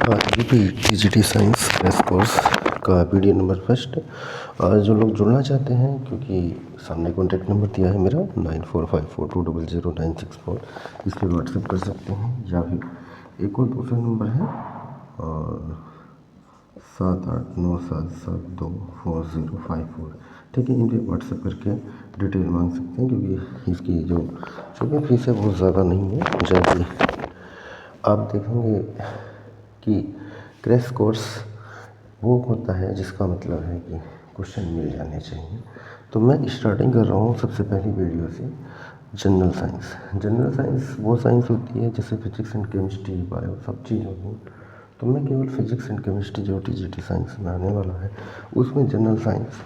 UP TGT science crash course का video number first. जो लोग जुड़ना चाहते हैं, क्योंकि सामने कॉन्टैक्ट नंबर दिया है मेरा 9454200964, इस पर व्हाट्सएप कर सकते हैं, या फिर एक और दूसरा नंबर है और 7897724054। ठीक है, इन पर व्हाट्सएप करके डिटेल मांग सकते हैं, क्योंकि इसकी जो फीस है बहुत ज़्यादा नहीं है। जैसे आप देखेंगे कि क्रैश कोर्स वो होता है जिसका मतलब है कि क्वेश्चन मिल जाने चाहिए। तो मैं स्टार्टिंग कर रहा हूँ सबसे पहली वीडियो से जनरल साइंस। जनरल साइंस वो साइंस होती है जैसे फिजिक्स एंड केमिस्ट्री, बायो, सब चीज़ होती है। तो मैं केवल फिजिक्स एंड केमिस्ट्री जो टीजीटी साइंस में आने वाला है उसमें जनरल साइंस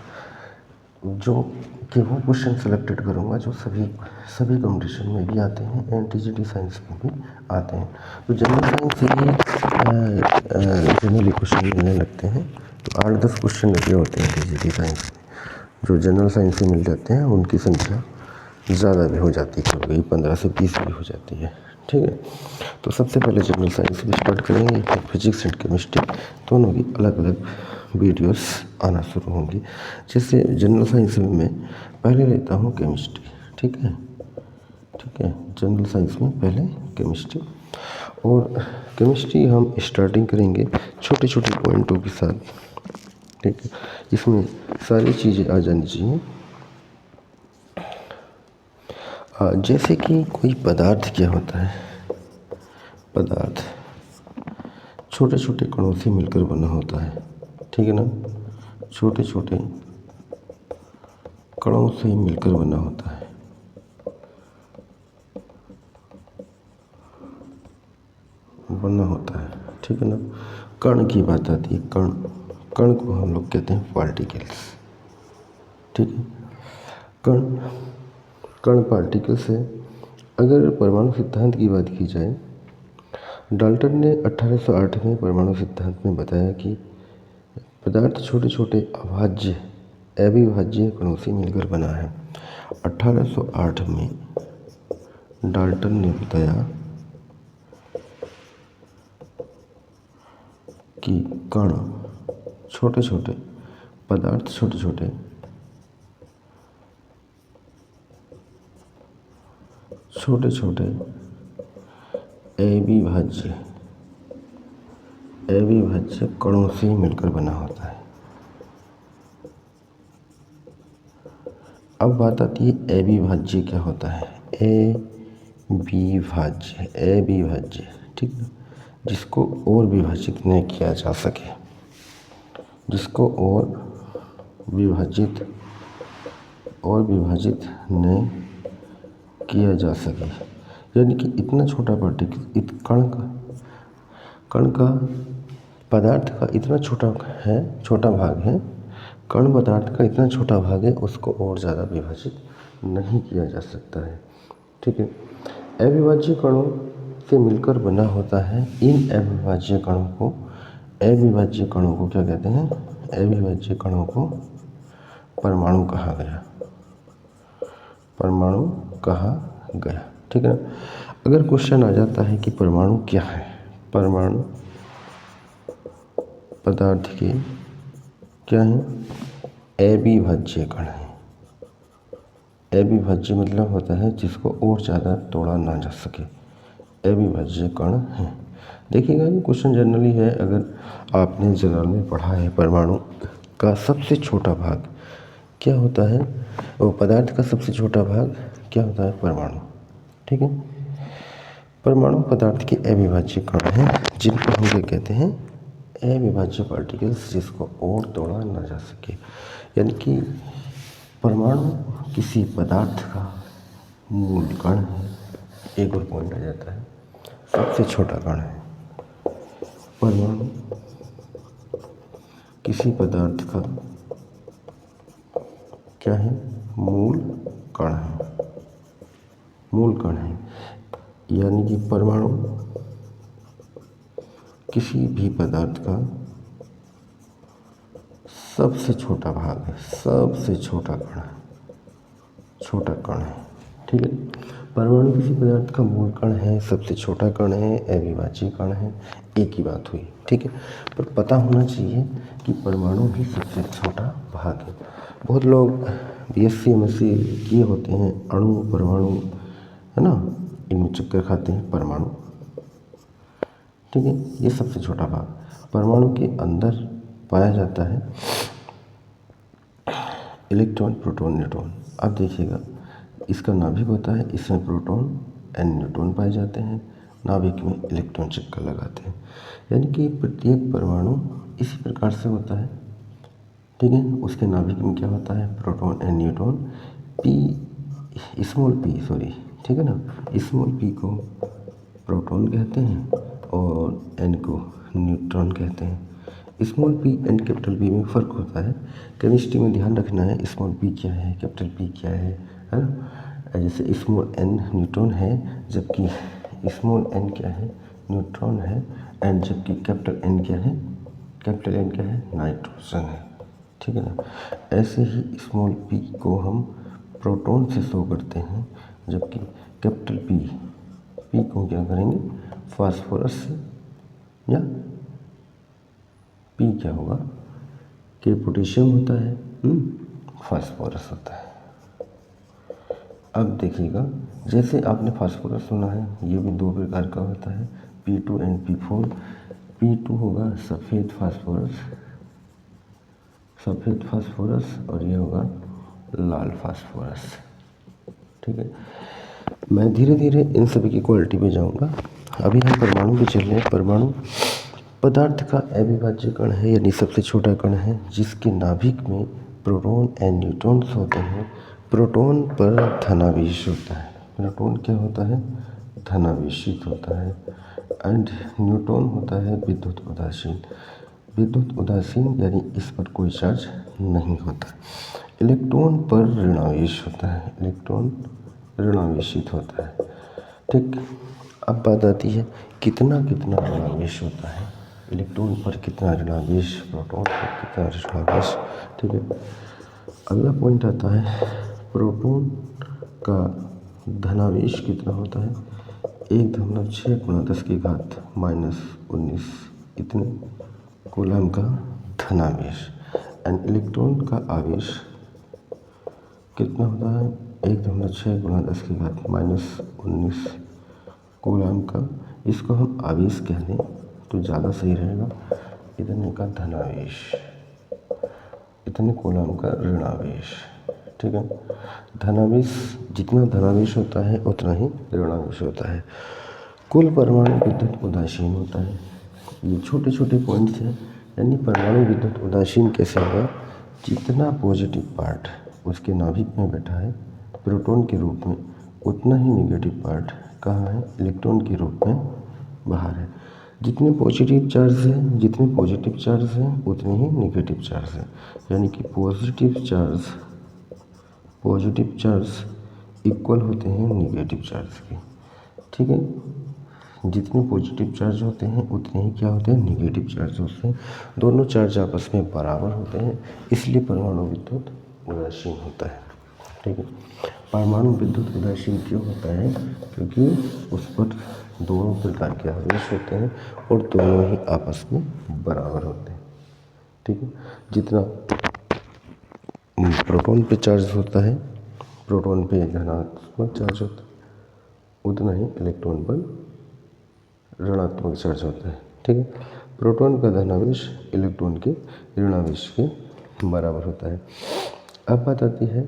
जो कि वो क्वेश्चन सेलेक्टेड करूँगा जो सभी कंपटीशन में भी आते हैं एंड टीजीटी साइंस में भी आते हैं। तो जनरल साइंस से ही जनरली क्वेश्चन मिलने लगते हैं। तो 8-10 क्वेश्चन लगे होते हैं टीजीटी साइंस में, जो जनरल साइंस से मिल जाते हैं उनकी संख्या ज़्यादा भी हो जाती है, कभी 15 से 20 भी हो जाती है। ठीक है, तो सबसे पहले जनरल साइंस भी स्टार्ट करेंगे। फिजिक्स एंड केमिस्ट्री दोनों की अलग अलग वीडियोस आना शुरू होंगी। जैसे जनरल साइंस में मैं पहले लेता हूँ केमिस्ट्री। ठीक है, जनरल साइंस में पहले केमिस्ट्री, और केमिस्ट्री हम स्टार्टिंग करेंगे छोटे छोटे पॉइंटों के साथ। ठीक है, इसमें सारी चीज़ें आ जानी चाहिए। जैसे कि कोई पदार्थ क्या होता है, पदार्थ छोटे छोटे कणों से मिलकर बना होता है। ठीक है ना, छोटे छोटे कणों से मिलकर बना होता है। ठीक है ना, कण की बात आती है। कण को हम लोग कहते हैं पार्टिकल्स। ठीक है, कण पार्टिकल्स है। अगर परमाणु सिद्धांत की बात की जाए, डाल्टन ने 1808 में परमाणु सिद्धांत में बताया कि पदार्थ छोटे छोटे अविभाज्य कणों से मिलकर बना है। 1808 में डाल्टन ने बताया कि कण छोटे छोटे पदार्थ छोटे छोटे अविभाज्य कणों से मिलकर बना होता है। अब बात आती है अविभाज्य क्या होता है। अविभाज्य, ठीक है, जिसको और विभाजित नहीं किया जा सके, जिसको और विभाजित नहीं किया जा सके। यानी कि इतना छोटा पार्टिकल, कण का पदार्थ का इतना छोटा भाग है, कण पदार्थ का इतना छोटा भाग है, उसको और ज़्यादा विभाजित नहीं किया जा सकता है। ठीक है, अविभाज्य कणों से मिलकर बना होता है। इन अविभाज्य कणों को क्या कहते हैं? अविभाज्य कणों को परमाणु कहा गया। ठीक है, अगर क्वेश्चन आ जाता है कि परमाणु क्या है, परमाणु पदार्थ के क्या है? अविभाज्य कण है। अविभाज्य मतलब होता है जिसको और ज़्यादा तोड़ा ना जा सके, अविभाज्य कण है। देखिएगा, ये क्वेश्चन जनरली है। अगर आपने जनरल में पढ़ा है, परमाणु का सबसे छोटा भाग क्या होता है, वो पदार्थ का सबसे छोटा भाग क्या होता है? परमाणु। ठीक है, परमाणु पदार्थ के अविभाज्य कण हैं, जिनको हम ये कहते हैं अविभाज्य पार्टिकल्स, जिसको और तोड़ा ना जा सके। यानी कि परमाणु किसी पदार्थ का मूल कण है। एक और पॉइंट आ जाता है, सबसे छोटा कण है। परमाणु किसी पदार्थ का क्या है? मूल कण है। यानी कि परमाणु किसी भी पदार्थ का सबसे छोटा भाग है, सबसे छोटा कण है। ठीक है, परमाणु किसी पदार्थ का मूल कण है, सबसे छोटा कण है, अविभाज्य कण है, एक ही बात हुई, ठीक है। पर पता होना चाहिए कि परमाणु ही सबसे छोटा भाग है। बहुत लोग बीएससी एमएससी किए होते हैं, अणु परमाणु है ना, इनमें चक्कर खाते हैं परमाणु, ठीक है। ये सबसे छोटा भाग परमाणु के अंदर पाया जाता है इलेक्ट्रॉन प्रोटॉन न्यूट्रॉन। अब देखिएगा, इसका नाभिक होता है, इसमें प्रोटॉन एंड न्यूट्रॉन पाए जाते हैं, नाभिक में इलेक्ट्रॉन चक्कर लगाते हैं। यानी कि प्रत्येक परमाणु इसी प्रकार से होता है, ठीक है। उसके नाभिक में क्या होता है, proton and neutron, small P sorry, ठीक है ना। स्मॉल पी को प्रोटॉन कहते हैं और एन को न्यूट्रॉन कहते हैं। Small P and capital P में फ़र्क होता है। केमिस्ट्री में ध्यान रखना है स्मॉल पी क्या है, कैपिटल पी क्या है ना। जैसे स्मॉल एन न्यूट्रॉन है, जबकि स्मॉल एन क्या है, न्यूट्रॉन है, एंड जबकि कैपिटल एन क्या है, कैपिटल एन क्या है, नाइट्रोजन है, ठीक है ना। ऐसे ही स्मॉल पी को हम प्रोटॉन से शो करते हैं, जबकि कैपिटल पी को क्या करेंगे, फास्फोरस से, या पी क्या होगा, कि पोटेशियम होता है, फास्फोरस होता है। अब देखिएगा, जैसे आपने फास्फोरस सुना है, ये भी दो प्रकार का होता है, P2 एंड P4। P2 होगा सफ़ेद फास्फोरस और ये होगा लाल फास्फोरस, ठीक है। मैं धीरे धीरे इन सभी की क्वालिटी पे जाऊंगा। अभी हम परमाणु पे चल रहे हैं। परमाणु पदार्थ का अविभाज्य कण है, यानी सबसे छोटा कण है, जिसके नाभिक में प्रोटॉन एंड न्यूट्रॉन्स होते हैं। प्रोटॉन पर धनावेश होता है, प्रोटॉन क्या होता है, धनावेशित होता है, एंड न्यूट्रॉन होता है विद्युत उदासीन। विद्युत उदासीन यानी इस पर कोई चार्ज नहीं होता। इलेक्ट्रॉन पर ऋणावेश होता है, इलेक्ट्रॉन ऋणावेशित होता है, ठीक। अब बात आती है कितना ऋणावेश होता है, इलेक्ट्रॉन पर कितना ऋणावेश, प्रोटॉन पर कितना ऋणावेश, ठीक है। अगला पॉइंट आता है प्रोटॉन का धनावेश कितना होता है, 1.6 × 10⁻⁻19 इतने कूलम का धनावेश। एंड इलेक्ट्रॉन का आवेश कितना होता है, 1.6 × 10⁻⁻19 कूलम का। इसको हम आवेश कह दें तो ज़्यादा सही रहेगा। इतने का धनावेश, इतने कूलम का ऋणावेश, ठीक है। धनावेश, जितना धनावेश होता है उतना ही ऋणावेश होता है। कुल परमाणु विद्युत उदासीन होता है। ये छोटे छोटे पॉइंट्स हैं, यानी परमाणु विद्युत उदासीन कैसे होगा, जितना पॉजिटिव पार्ट उसके नाभिक में बैठा है प्रोटॉन के रूप में, उतना ही नेगेटिव पार्ट कहाँ है, इलेक्ट्रॉन के रूप में बाहर है। जितने पॉजिटिव चार्ज हैं उतने ही नेगेटिव चार्ज हैं, यानी कि पॉजिटिव चार्ज इक्वल होते हैं नेगेटिव चार्ज के, ठीक है। जितने पॉजिटिव चार्ज होते हैं उतने ही क्या होते हैं, नेगेटिव चार्ज होते हैं। दोनों चार्ज आपस में बराबर होते हैं, इसलिए परमाणु विद्युत उदासीन होता है, ठीक है। परमाणु विद्युत उदासीन क्यों होता है, क्योंकि उस पर दोनों प्रकार के आवेश होते हैं और दोनों ही आपस में बराबर होते हैं, ठीक है। जितना प्रोटॉन पे चार्ज होता है, प्रोटॉन पे धनात्मक चार्ज होता है, उतना ही इलेक्ट्रॉन पर ऋणात्मक चार्ज होता है, ठीक है। प्रोटॉन का धनावेश इलेक्ट्रॉन के ऋणावेश के बराबर होता है। अब बात आती है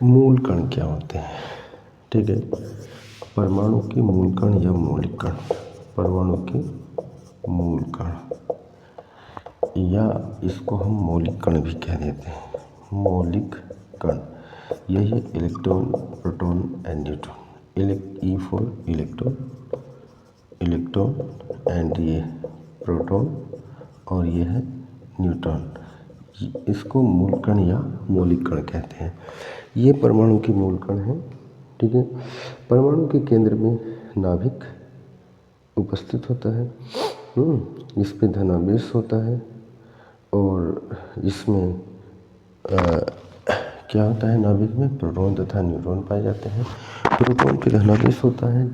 मूल कण क्या होते हैं, ठीक है। परमाणु के मूल कण या मौलिक कण, परमाणु के मूल कण, या इसको हम मौलिक कण भी कह देते हैं, मौलिक कण। यही electron, proton and neutron. E for electron and ये प्रोटॉन और ये है न्यूट्रॉन। इसको मूल कण या मौलिक कण कहते हैं। ये परमाणु के मूल कण हैं, ठीक है। परमाणु के केंद्र में नाभिक उपस्थित होता है, इस पे धनावेश होता है और इसमें क्या होता है नाभिक में? प्रोटॉन तथा न्यूट्रॉन पाए जाते हैं। प्रोटॉन पर धनावेश होता है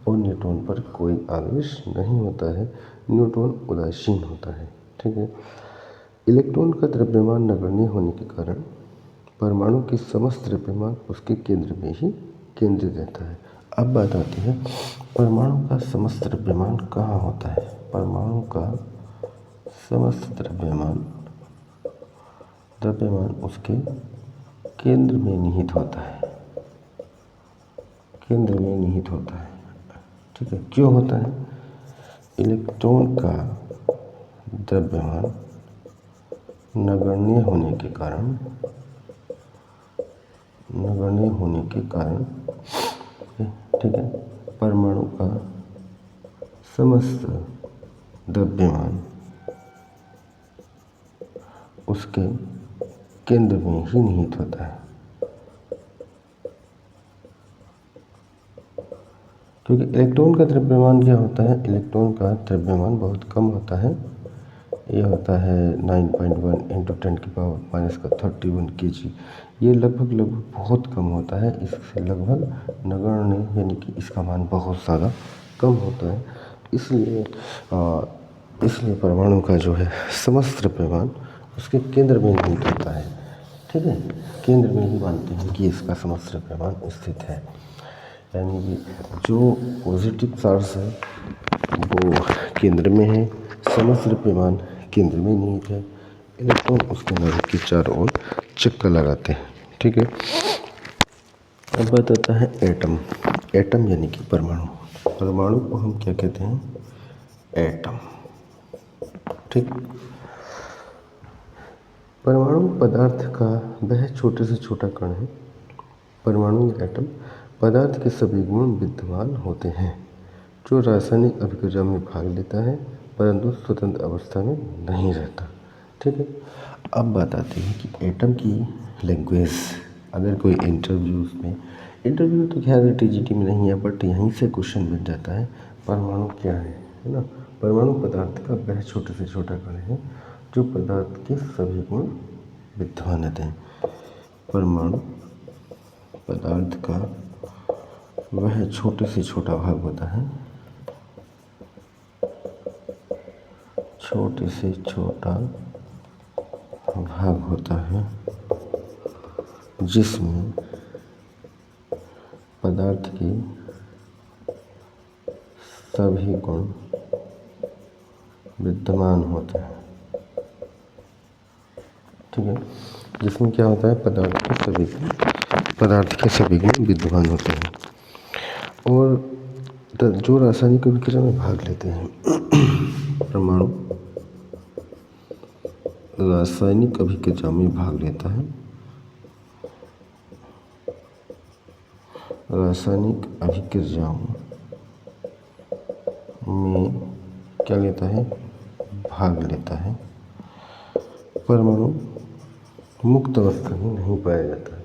और न्यूट्रॉन पर कोई आवेश नहीं होता है। न्यूट्रॉन उदासीन होता है। ठीक है। इलेक्ट्रॉन का द्रव्यमान नगण्य होने के कारण परमाणु की समस्त द्रव्यमान उसके केंद्र में ही केंद्रित रहता है। अब बात आती है परमाणु का समस्त द्रव्यमान कहाँ होता है? परमाणु का समस्त द्रव्यमान उसके केंद्र में निहित होता है। केंद्र में निहित होता है। ठीक है। क्यों होता है? इलेक्ट्रॉन का द्रव्यमान नगण्य होने के कारण ठीक है, परमाणु का समस्त द्रव्यमान उसके केंद्र में ही निहित होता है। क्योंकि इलेक्ट्रॉन का द्रव्यमान क्या होता है? इलेक्ट्रॉन का द्रव्यमान बहुत कम होता है। ये होता है 9.1 इंटू 10⁻⁻31 kg। ये लगभग बहुत कम होता है। इससे लगभग नगण्य यानी कि इसका मान बहुत ज़्यादा कम होता है। इसलिए परमाणु का जो है समस्त द्रव्यमान उसके केंद्र में निहित होता है। ठीक है। केंद्र में ही मानते हैं कि इसका समस्त द्रव्यमान स्थित है। यानी कि जो पॉजिटिव चार्ज है वो केंद्र में है, समस्त द्रव्यमान केंद्र में निहित है। इलेक्ट्रॉन उसके नाभिक के चारों ओर चक्कर लगाते हैं। ठीक है। अब बात आता है एटम। एटम यानी कि परमाणु। परमाणु को हम क्या कहते हैं? एटम। ठीक। परमाणु पदार्थ का वह छोटे से छोटा कण है। परमाणु या एटम पदार्थ के सभी गुण विद्यमान होते हैं जो रासायनिक अभिक्रिया में भाग लेता है परंतु स्वतंत्र अवस्था में नहीं रहता। ठीक है। अब बात आती है कि एटम की लैंग्वेज। अगर कोई इंटरव्यू तो खैर टीजीटी में नहीं है, बट यहीं से क्वेश्चन बन जाता है परमाणु क्या है ना? परमाणु पदार्थ का वह छोटे से छोटा कण है जो पदार्थ के सभी गुण विद्यमान रहते हैं। परमाणु पदार्थ का वह छोटे से छोटा भाग होता है, छोटे से छोटा भाग होता है जिसमें पदार्थ के सभी गुण विद्यमान होते हैं। ठीक है। जिसमें क्या होता है? पदार्थ के सभी गुण विद्यमान होते हैं और जो रासायनिक अभिक्रिया में भाग लेते हैं परमाणु रासायनिक अभिक्रिया में भाग लेता है। रासायनिक अभिक्रियाओं में क्या लेता है? भाग लेता है। परमाणु मुक्त अवस्था में नहीं पाया जाता है।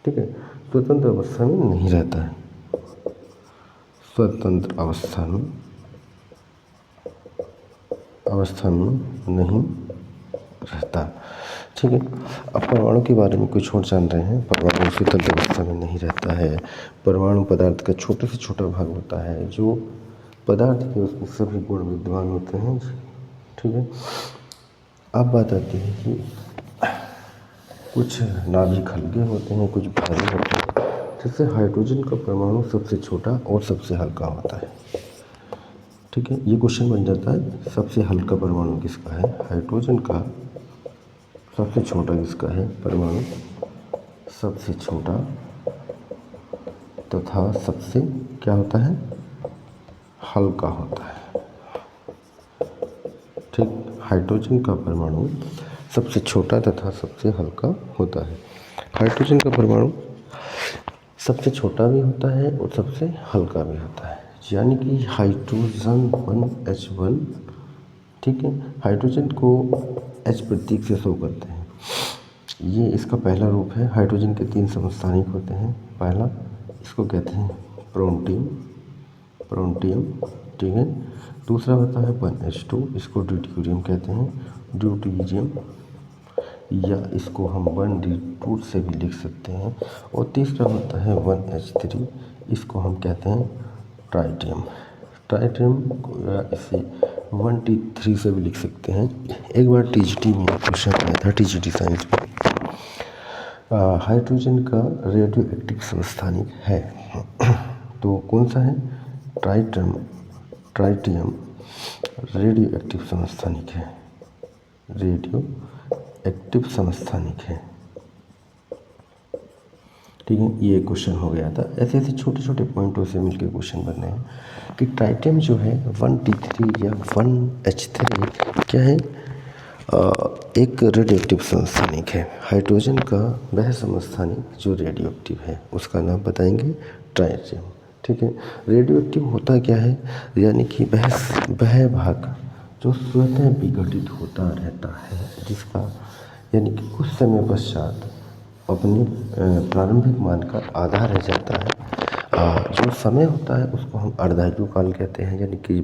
ठीक है। स्वतंत्र अवस्था में नहीं रहता है। स्वतंत्र अवस्था में नहीं रहता। ठीक है। अब परमाणु के बारे में कुछ और जान रहे हैं। परमाणु स्वतंत्र अवस्था में नहीं रहता है। परमाणु पदार्थ का छोटे से छोटा भाग होता है जो पदार्थ के उसमें सभी गुण विद्यमान होते हैं। ठीक है। अब बात आती है कि कुछ नाभिक हल्के होते हैं, कुछ भारी होते हैं। जैसे हाइड्रोजन का परमाणु सबसे छोटा और सबसे हल्का होता है। ठीक है। ये क्वेश्चन बन जाता है सबसे हल्का परमाणु किसका है? हाइड्रोजन का सबसे छोटा किसका है? परमाणु सबसे छोटा तथा सबसे क्या होता है? हल्का होता है। ठीक। हाइड्रोजन का परमाणु सबसे छोटा तथा सबसे हल्का होता है। हाइड्रोजन का परमाणु सबसे छोटा भी होता है और सबसे हल्का भी होता है। यानी कि हाइड्रोजन 1H1। ठीक है। हाइड्रोजन को H प्रतीक से शो करते हैं। ये इसका पहला रूप है। हाइड्रोजन के 3 समस्थानिक होते हैं। पहला इसको कहते हैं प्रोंटियम। ठीक है। दूसरा होता है 1H2, इसको ड्यूटेरियम कहते हैं। ड्यूटेरियम या इसको हम 1D2 से भी लिख सकते हैं। और तीसरा होता है 1H3, इसको हम कहते हैं ट्राइटियम। ट्राइटियम या इसे 1T3 से भी लिख सकते हैं। एक बार TGT में क्वेश्चन आया था, TGT साइंस में, हाइड्रोजन का रेडियो एक्टिव समस्थानिक है तो कौन सा है? ट्राइटियम रेडियो एक्टिव समस्थानिक है, रेडियो एक्टिव समस्थानिक है। ठीक है, ये क्वेश्चन हो गया था। ऐसे ऐसे छोटे छोटे पॉइंटों से मिलकर क्वेश्चन बन रहे हैं कि ट्राइटियम जो है 1T3 या 1H3 क्या है? एक रेडियो एक्टिव समस्थानिक है। हाइड्रोजन का वह समस्थानिक जो रेडियो एक्टिव है उसका नाम बताएंगे ट्राइटियम। ठीक है, रेडियो एक्टिव होता क्या है? यानी कि वह भाग जो स्वतः विघटित होता रहता है, जिसका यानी कि कुछ समय पश्चात अपने प्रारंभिक मान का आधा रह जाता है। जो समय होता है उसको हम अर्धायु काल कहते हैं, यानी कि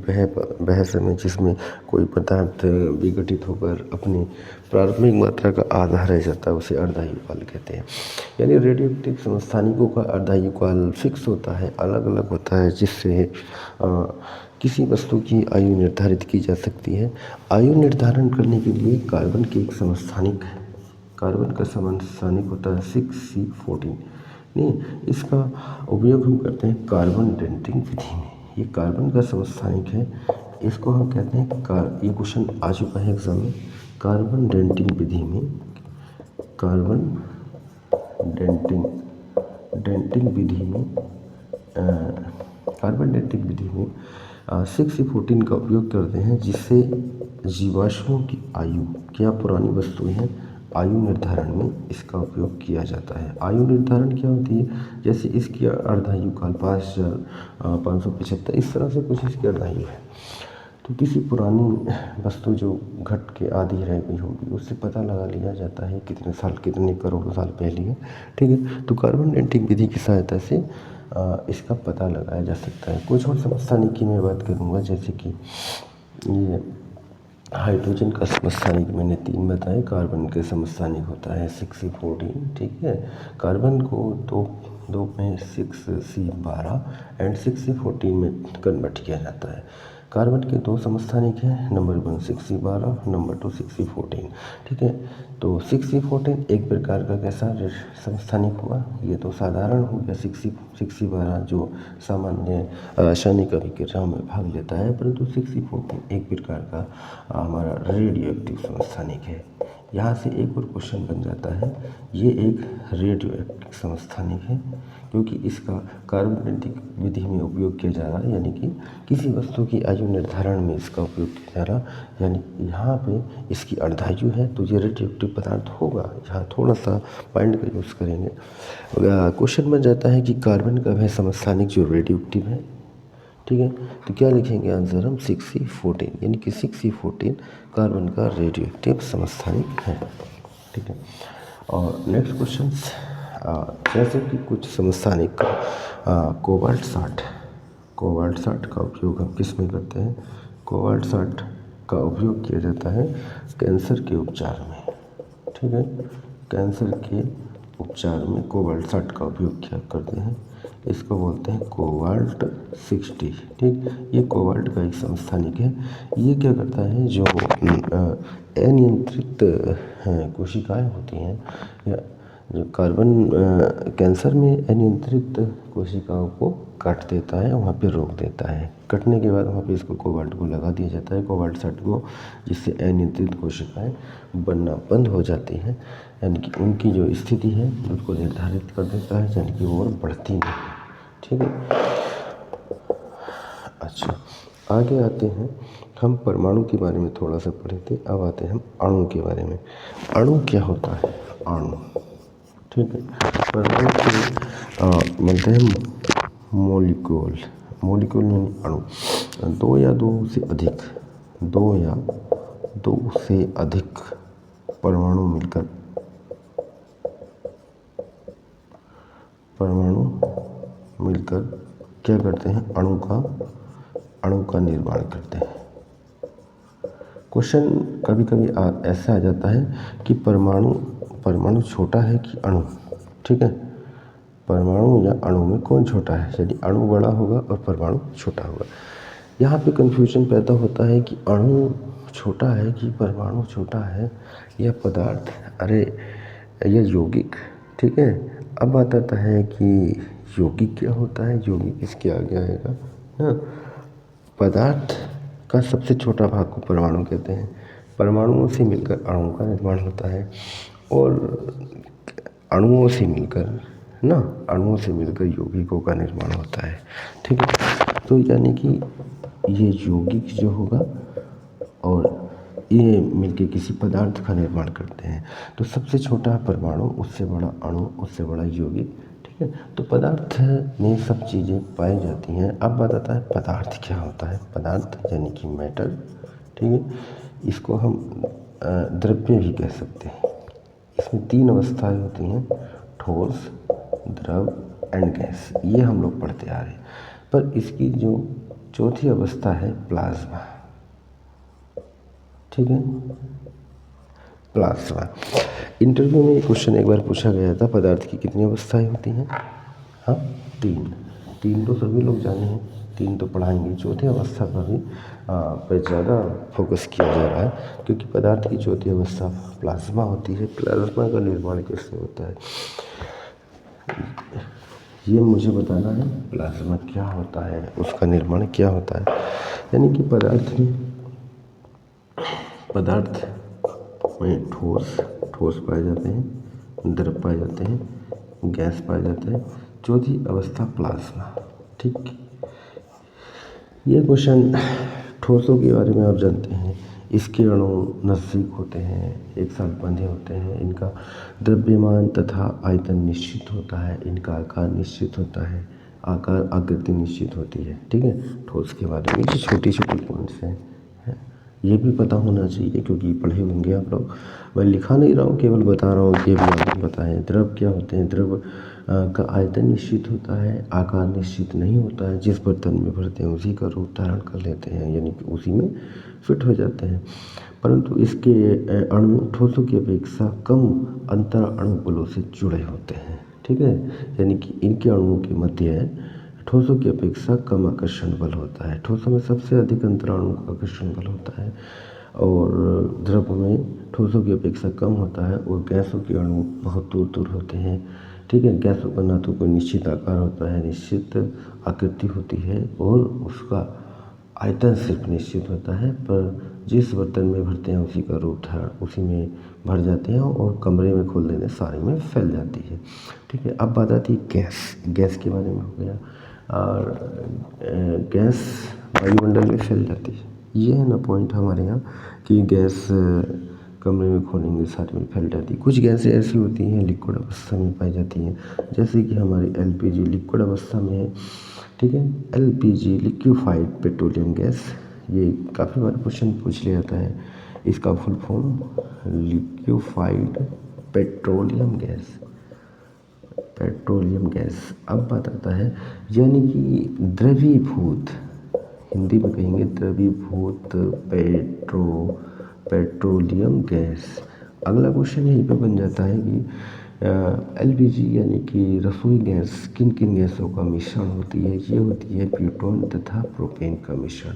वह समय जिसमें कोई पदार्थ विघटित होकर अपनी प्रारंभिक मात्रा का आधा रह जाता है उसे अर्धायु काल कहते हैं। यानी रेडियो एक्टिव समस्थानिकों का अर्धायु काल फिक्स होता है, अलग अलग होता है, जिससे किसी वस्तु की आयु निर्धारित की जा सकती है। आयु निर्धारण करने के लिए कार्बन की एक समस्थानिक है, कार्बन का समस्थानिक होता है 6C14। नहीं, इसका उपयोग हम करते हैं कार्बन डेटिंग विधि में। ये कार्बन का समस्थानिक है, इसको हम कहते हैं ये क्वेश्चन आ चुका है एग्जाम में, कार्बन डेटिंग विधि में, कार्बन डेटिंग विधि में, कार्बन डेटिंग विधि में 6C14 का उपयोग करते हैं, जिससे जीवाश्मों की आयु, क्या पुरानी वस्तुएं हैं, आयु निर्धारण में इसका उपयोग किया जाता है। आयु निर्धारण क्या होती है? जैसे इसकी अर्धायु काल 5575, इस तरह से कुछ इसकी अर्धायु है। तो किसी पुरानी वस्तु जो घट के आधी रह गई होगी उससे पता लगा लिया जाता है कितने साल, कितने करोड़ साल पहले है। ठीक है, तो कार्बन डेटिंग विधि की सहायता से इसका पता लगाया जा सकता है। कुछ और समस्थानिक की मैं बात करूँगा, जैसे कि ये हाइड्रोजन का समस्थानिक मैंने 3 बताए, कार्बन के समस्थानिक होता है 6C14। ठीक है, कार्बन को दो में 6C12 एंड 6C14 में कन्वर्ट किया जाता है। कार्बन के 2 समस्थानिक हैं, नंबर 1 6C12, नंबर 2 6C14। ठीक है, तो 6C14 एक प्रकार का कैसा समस्थानिक हुआ? ये तो साधारण हो गया 6C12 जो सामान्य रासायनिक अभिक्रियाओं में भाग लेता है, परंतु 6C14 एक प्रकार का हमारा रेडियो एक्टिव समस्थानिक है। यहाँ से एक और क्वेश्चन बन जाता है, ये एक रेडियो एक्टिव समस्थानिक है क्योंकि इसका कार्बन डेटिंग विधि में उपयोग किया जा रहा है, यानी कि किसी वस्तु की आयु निर्धारण में इसका उपयोग किया जा रहा, यानी यहाँ पे इसकी अर्धायु है तो ये रेडियो एक्टिव पदार्थ होगा। यहाँ थोड़ा सा पॉइंट का यूज़ करेंगे। क्वेश्चन बन जाता है कि कार्बन का वह समस्थानिक जो रेडियो एक्टिव है। ठीक है, तो क्या लिखेंगे आंसर हम? 6C14, यानी कि 6C14 कार्बन का रेडियो एक्टिव समस्थानिक है। ठीक है, और नेक्स्ट क्वेश्चन, जैसे कि कुछ समस्थानिक कोबाल्ट 60 का उपयोग हम किस में करते हैं? कोबाल्ट 60 का उपयोग किया जाता है कैंसर के उपचार में। ठीक है, कैंसर के उपचार में कोबाल्ट 60 का उपयोग किया करते हैं, इसको बोलते हैं कोबाल्ट 60। ठीक, ये कोबाल्ट का एक समस्थानिक है। ये क्या करता है, जो अनियंत्रित कोशिकाएं होती हैं या जो कार्बन कैंसर में अनियंत्रित कोशिकाओं को काट देता है, वहाँ पे रोक देता है। कटने के बाद वहाँ पे इसको कोबाल्ट को लगा दिया जाता है, कोबाल्ट 60 को, जिससे अनियंत्रित कोशिकाएं बनना बंद हो जाती हैं, यानी कि उनकी जो स्थिति है उसको निर्धारित कर देता है, यानी कि वो और बढ़ती नहीं। ठीक है, अच्छा आगे आते हैं, हम परमाणु के बारे में थोड़ा सा पढ़े थे, अब आते हैं हम अणु के बारे में। अणु क्या होता है? अणु, ठीक है, परमाणु के बनते हैं मोलिक्यूल यानी अणु। दो या दो से अधिक परमाणु मिलकर क्या करते हैं? अणु का निर्माण करते हैं। क्वेश्चन कभी कभी ऐसा आ जाता है कि परमाणु छोटा है कि अणु, ठीक है, परमाणु या अणु में कौन छोटा है, यदि अणु बड़ा होगा और परमाणु छोटा होगा। यहाँ पे कन्फ्यूजन पैदा होता है कि अणु छोटा है कि परमाणु छोटा है या पदार्थ, अरे या यौगिक, ठीक है। अब बात आता है कि यौगिक क्या होता है, यौगिक इसके आगे आएगा ना। पदार्थ का सबसे छोटा भाग को परमाणु कहते हैं। परमाणुओं से मिलकर अणुओं का निर्माण होता है और अणुओं से मिलकर यौगिकों का निर्माण होता है, ठीक है। तो यानी कि ये यौगिक जो होगा और ये मिलके किसी पदार्थ का निर्माण करते हैं। तो सबसे छोटा परमाणु, उससे बड़ा अणु, उससे बड़ा यौगिक, ठीक है। तो पदार्थ में सब चीज़ें पाई जाती हैं। अब बात आता है पदार्थ क्या होता है। पदार्थ यानी कि मैटर, ठीक है, इसको हम द्रव्य भी कह सकते हैं। इसमें 3 अवस्थाएं होती हैं, ठोस, द्रव एंड गैस, ये हम लोग पढ़ते आ रहे हैं। पर इसकी जो चौथी अवस्था है प्लाज्मा, ठीक है, प्लाज्मा। इंटरव्यू में ये क्वेश्चन एक बार पूछा गया था, पदार्थ की कितनी अवस्थाएं होती हैं। हाँ, 3 तो सभी लोग जाने हैं, 3 तो पढ़ाएंगे। चौथी अवस्था पर ज़्यादा फोकस किया जा रहा है क्योंकि पदार्थ की चौथी अवस्था प्लाज्मा होती है। प्लाज्मा का निर्माण कैसे होता है ये मुझे बताना है। प्लाज्मा क्या होता है, उसका निर्माण क्या होता है। यानी कि पदार्थ में ठोस पाए जाते हैं, द्रव पाए जाते हैं, गैस पाए जाते हैं। चौथी अवस्था प्लाज्मा, ठीक। ये क्वेश्चन ठोसों के बारे में आप जानते हैं, इसके अणु नज़दीक होते हैं, एक साथ बंधे होते हैं, इनका द्रव्यमान तथा आयतन निश्चित होता है, इनका आकार निश्चित होता है, आकृति निश्चित होती है, ठीक है। ठोस के बारे में ये छोटी पॉइंट्स हैं, ये भी पता होना चाहिए क्योंकि पढ़े होंगे आप लोग। मैं लिखा नहीं रहा हूँ, केवल बता रहा हूँ कि ये भी आपको पता है। द्रव क्या होते हैं, द्रव का आयतन निश्चित होता है, आकार निश्चित नहीं होता है। जिस बर्तन में भरते हैं उसी का रूप धारण कर लेते हैं, यानी कि उसी में फिट हो जाते हैं। परंतु इसके अणु ठोसों की अपेक्षा कम अंतर अणु बलों से जुड़े होते हैं, ठीक है। यानी कि इनके अणुओं के मध्य ठोसों की अपेक्षा कम आकर्षण बल होता है। ठोसों में सबसे अधिक अंतराणु का आकर्षण बल होता है और द्रव में ठोसों की अपेक्षा कम होता है और गैसों के अणु बहुत दूर दूर होते हैं, ठीक है। गैसों का ना तो कोई निश्चित आकार होता है, निश्चित आकृति होती है और उसका आयतन सिर्फ निश्चित होता है, पर जिस बर्तन में भरते हैं उसी का रूप धारण उसी में भर जाते हैं और कमरे में खोल देने सारे में फैल जाती है, ठीक है। अब बात आती है गैस के बारे में हो गया। और गैस वायुमंडल में फैल जाती है, ये है ना पॉइंट हमारे यहाँ कि गैस कमरे में खोलेंगे सारे में फैल जाती है। कुछ गैसें ऐसी होती हैं लिक्विड अवस्था में पाई जाती हैं, जैसे कि हमारी LPG लिक्विड अवस्था में है, ठीक है। LPG लिक्विफाइड पेट्रोलियम गैस, ये काफ़ी बार क्वेश्चन पूछ लिया जाता है। इसका full form liquefied petroleum gas. अब बात आता है यानी कि द्रवीभूत, हिंदी में कहेंगे द्रवीभूत पेट्रोलियम गैस। अगला क्वेश्चन यहीं पे बन जाता है कि LPG यानी कि रसोई गैस किन किन गैसों का मिश्रण होती है। ये होती है ब्यूटेन तथा प्रोपेन का मिश्रण।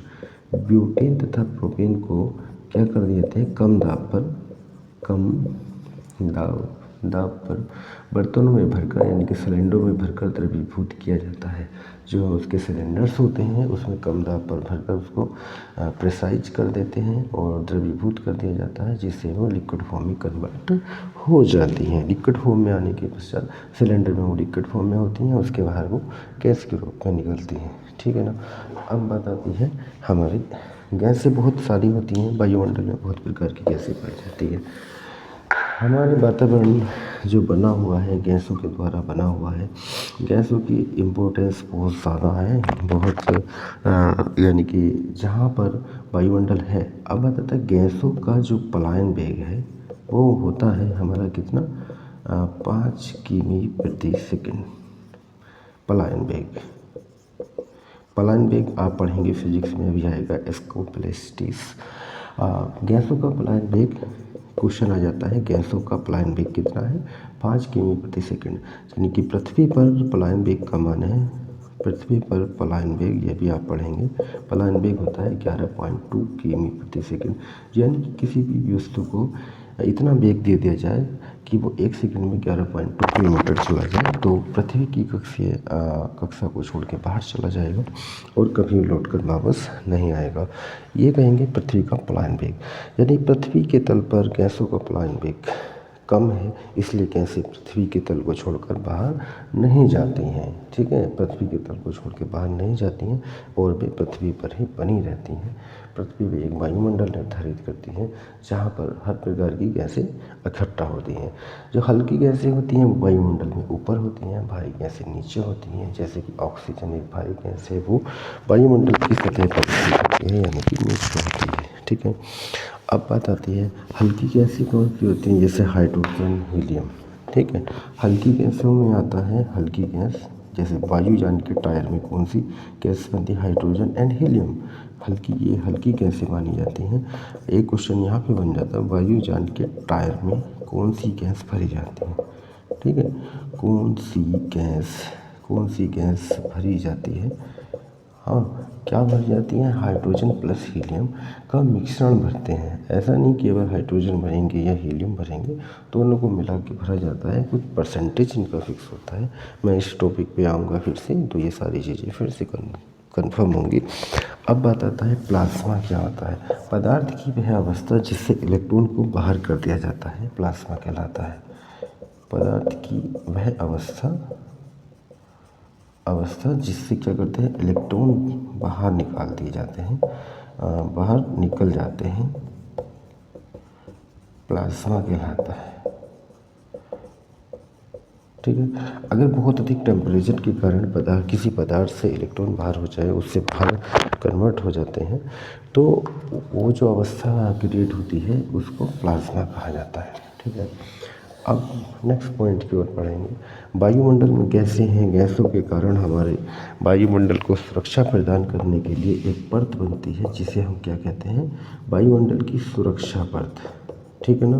ब्यूटेन तथा प्रोपेन को क्या कर देते हैं, कम दाब पर बर्तनों में भरकर यानी कि सिलेंडरों में भरकर द्रवीभूत किया जाता है। जो उसके सिलेंडर्स होते हैं उसमें कम दाब पर भरकर उसको प्रेसाइज कर देते हैं और द्रवीभूत कर दिया जाता है, जिससे वो लिक्विड फॉर्म में कन्वर्ट हो जाती हैं। लिक्विड फॉर्म में आने के पश्चात सिलेंडर में वो लिक्विड फॉर्म में होती हैं, उसके बाहर वो गैस के रूप में निकलती हैं, ठीक है ना। अब बात आती है हमारी गैसें बहुत सारी होती हैं, वायुमंडल में बहुत प्रकार की गैसें पाई जाती है। हमारे वातावरण जो बना हुआ है गैसों के द्वारा बना हुआ है, गैसों की इम्पोर्टेंस बहुत ज़्यादा है, बहुत यानी कि जहाँ पर वायुमंडल है। अब बात आता है गैसों का जो पलायन वेग है वो होता है हमारा कितना, 5 किमी प्रति सेकंड। पलायन वेग आप पढ़ेंगे फिजिक्स में भी आएगा, स्कोपलेस्टिस। गैसों का पलायन वेग, क्वेश्चन आ जाता है गैसों का पलायन वेग कितना है, 5 किमी प्रति सेकंड। यानी कि पृथ्वी पर पलायन वेग का मान है, पृथ्वी पर पलायन वेग, यह भी आप पढ़ेंगे, पलायन वेग होता है 11.2 किमी प्रति सेकंड। यानी कि किसी भी वस्तु को इतना वेग दे दिया जाए कि वो 1 सेकंड में 11.2 किलोमीटर चला जाए तो पृथ्वी की कक्षा को छोड़ के बाहर चला जाएगा और कभी लौट कर वापस नहीं आएगा। ये कहेंगे पृथ्वी का पलायन वेग। यानी पृथ्वी के तल पर गैसों का पलायन वेग कम है, इसलिए गैसें पृथ्वी के तल को छोड़कर बाहर नहीं जाती हैं। ठीक है, पृथ्वी के तल को छोड़ के बाहर नहीं जाती हैं और वे पृथ्वी पर ही बनी रहती हैं। पृथ्वी पे एक वायुमंडल निर्धारित करती है जहाँ पर हर प्रकार की गैसें इकट्ठा होती हैं। जो हल्की गैसें होती हैं वो वायुमंडल में ऊपर होती हैं, भारी गैसें नीचे होती हैं। जैसे कि ऑक्सीजन एक भारी गैस है, वो वायुमंडल की सतह पर होती है, यानी कि नीचे होती है। ठीक है, अब बात आती है हल्की गैसें कौन सी होती हैं, जैसे हाइड्रोजन, हीलियम। ठीक है, हल्की गैसों में आता है हल्की गैस, जैसे वायुयान के टायर में कौन सी गैस बनती है, हाइड्रोजन एंड हीलियम। ये हल्की गैसें मानी जाती हैं। एक क्वेश्चन यहाँ पे बन जाता है, वायुयान के टायर में कौन सी गैस भरी जाती है। ठीक है, कौन सी गैस भरी जाती है, हाँ क्या भर जाती हैं, हाइड्रोजन प्लस हीलियम का मिश्रण भरते हैं। ऐसा नहीं केवल हाइड्रोजन भरेंगे या हीलियम भरेंगे, दोनों को मिला के भरा जाता है, कुछ परसेंटेज इनका फिक्स होता है। मैं इस टॉपिक पे आऊँगा फिर से, तो ये सारी चीज़ें फिर से कन्फर्म होंगी। अब बात आता है प्लाज्मा क्या होता है। पदार्थ की वह अवस्था जिससे इलेक्ट्रॉन को बाहर कर दिया जाता है प्लाज्मा कहलाता है। पदार्थ की वह अवस्था जिससे क्या करते हैं, इलेक्ट्रॉन बाहर निकाल दिए जाते हैं, बाहर निकल जाते हैं, प्लाज्मा कहलाता है। ठीक है, अगर बहुत अधिक टेम्परेचर के कारण किसी पदार्थ से इलेक्ट्रॉन बाहर हो जाए, उससे बाहर कन्वर्ट हो जाते हैं, तो वो जो अवस्था क्रिएट होती है उसको प्लाज्मा कहा जाता है। ठीक है, अब नेक्स्ट पॉइंट की ओर बढ़ेंगे। वायुमंडल में गैसें हैं, गैसों के कारण हमारे वायुमंडल को सुरक्षा प्रदान करने के लिए एक परत बनती है जिसे हम क्या कहते हैं, वायुमंडल की सुरक्षा परत। ठीक है ना,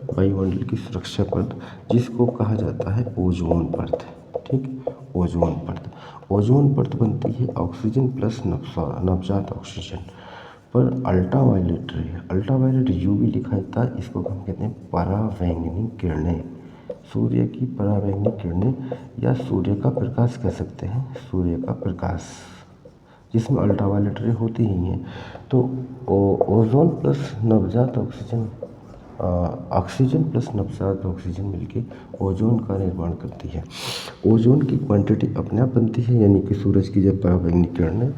वायुमंडल की सुरक्षा परत, जिसको कहा जाता है ओजोन परत। ठीक, ओजोन परत। ओजोन परत बनती है ऑक्सीजन प्लस नवजात ऑक्सीजन पर अल्ट्रावायलेट यूवी लिखा था, इसको हम कहते हैं परावैंगनी किरणें। सूर्य की परावैंगनी किरणें या सूर्य का प्रकाश कह सकते हैं, सूर्य का प्रकाश जिसमें अल्ट्रावायलेट रे होती ही हैं। तो ओजोन प्लस नवजात ऑक्सीजन, ऑक्सीजन प्लस नवजात ऑक्सीजन मिलके ओजोन का निर्माण करती है। ओजोन की क्वांटिटी अपने आप बनती है, यानी कि सूरज की जब परावैंगनी किरणें